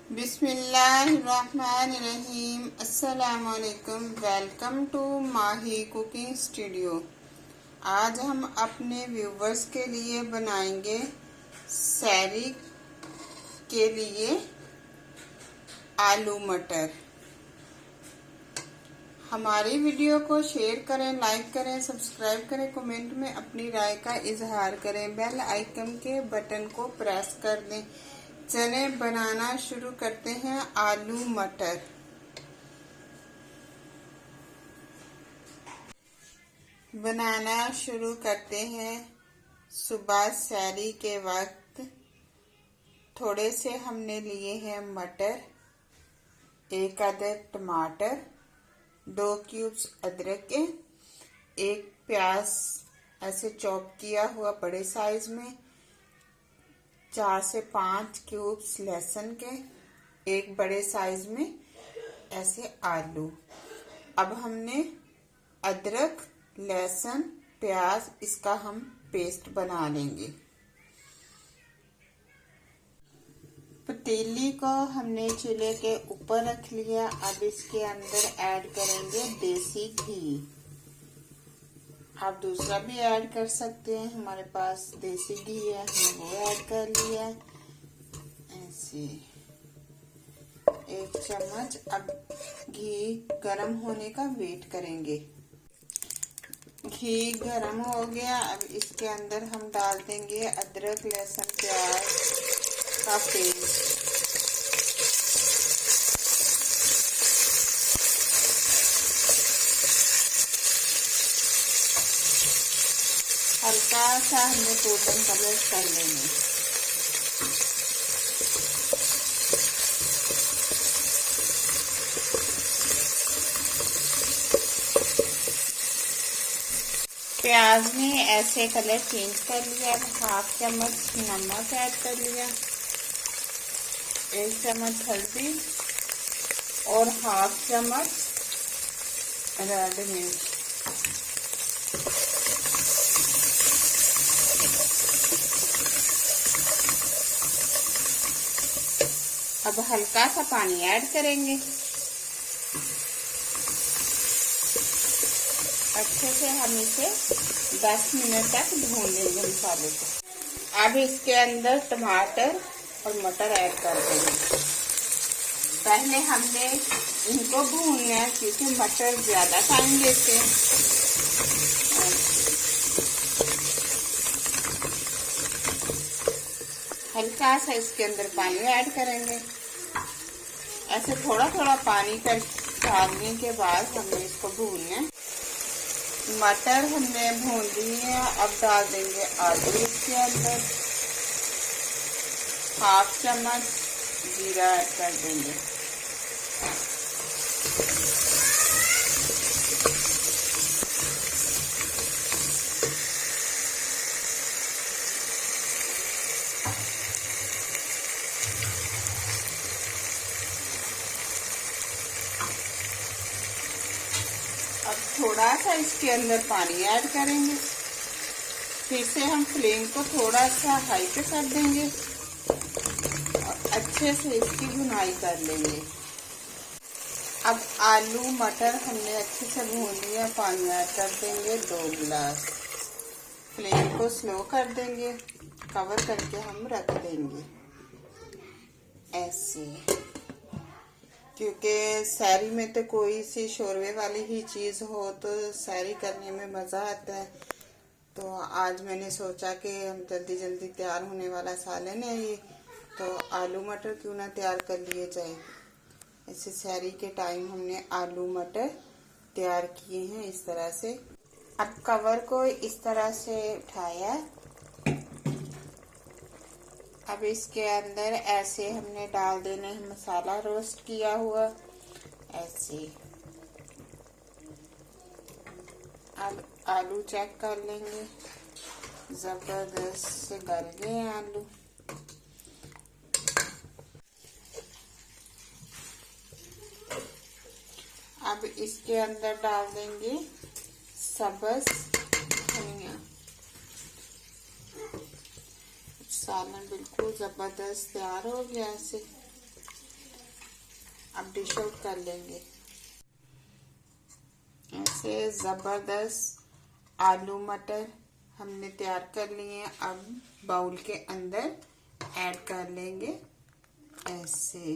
बिस्मिल्लाहिर्रहमानिर्रहीम। अस्सलामुअलैकुम। Welcome to Mahi cooking studio. आज हम अपने व्यूवर्स के लिए बनाएंगे सहरी के लिए आलू मटर। हमारी वीडियो को शेयर करें, लाइक करें, सब्सक्राइब करें, कमेंट में अपनी राय का इजहार करें, बेल आइकन के बटन को प्रेस कर दें। चले बनाना शुरू करते हैं आलू मटर। बनाना शुरू करते हैं सुबह सहरी के वक्त। थोड़े से हमने लिए हैं मटर, एक अदद टमाटर, 2 क्यूब्स अदरक के, एक प्याज ऐसे चॉप किया हुआ बड़े साइज में, 4 से 5 क्यूब्स लहसुन के, एक बड़े साइज में ऐसे आलू। अब हमने अदरक, लहसुन, प्याज इसका हम पेस्ट बना लेंगे। पतीली को हमने चूल्हे के ऊपर रख लिया। अब इसके अंदर ऐड करेंगे देसी घी। आप दूसरा भी ऐड कर सकते हैं, हमारे पास देसी घी है, हमने वो ऐड कर लिया ऐसे 1 चम्मच। अब घी गरम होने का वेट करेंगे। घी गरम हो गया। अब इसके अंदर हम डाल देंगे अदरक, लहसुन, प्याज का पेस्ट। हल्का सा हमें गोल्डन कलर कर लेंगे। प्याज ने ऐसे कलर चेंज कर लिया। अब 1/2 चम्मच नमक ऐड कर लिया, 1 चम्मच हल्दी और 1/2 चम्मच रेड मिर्च। अब हल्का सा पानी ऐड करेंगे। अच्छे से हम इसे 10 मिनट तक भून लेंगे मसाले को। अब इसके अंदर टमाटर और मटर ऐड कर देंगे। पहले हमने इनको भूनना है क्योंकि मटर ज्यादा टाइम लेते हैं। हल्का सा इसके अंदर पानी ऐड करेंगे। ऐसे थोड़ा थोड़ा पानी कर डालने के बाद हमें इसको भूनना है। मटर हमने भून लिए हैं। अब डाल देंगे आलू इसके अंदर। 1/2 चम्मच जीरा ऐड कर देंगे। अब थोड़ा सा इसके अंदर पानी ऐड करेंगे। फिर से हम फ्लेम को थोड़ा सा हाई पे कर देंगे और अच्छे से इसकी भुनाई कर लेंगे। अब आलू मटर हमने अच्छे से भून लिया। पानी ऐड कर देंगे 2 गिलास। फ्लेम को स्लो कर देंगे, कवर करके हम रख देंगे ऐसे, क्योंकि सहरी में तो कोई सी शोरबे वाली ही चीज हो तो सहरी करने में मजा आता है। तो आज मैंने सोचा कि हम जल्दी जल्दी तैयार होने वाला सालन है ये, तो आलू मटर क्यों ना तैयार कर लिए जाए। ऐसे सहरी के टाइम हमने आलू मटर तैयार किए हैं इस तरह से। अब कवर को इस तरह से उठाया। अब इसके अंदर ऐसे हमने डाल देने हैं मसाला रोस्ट किया हुआ ऐसे। अब आलू चेक कर लेंगे, जबरदस्त से गल गए हैं आलू। अब इसके अंदर डाल देंगे सब्ज धनिया। सालन बिल्कुल जबरदस्त तैयार हो गया। ऐसे अब डिश आउट कर लेंगे। ऐसे ज़बरदस्त आलू मटर हमने तैयार कर लिए हैं। अब बाउल के अंदर ऐड कर लेंगे ऐसे।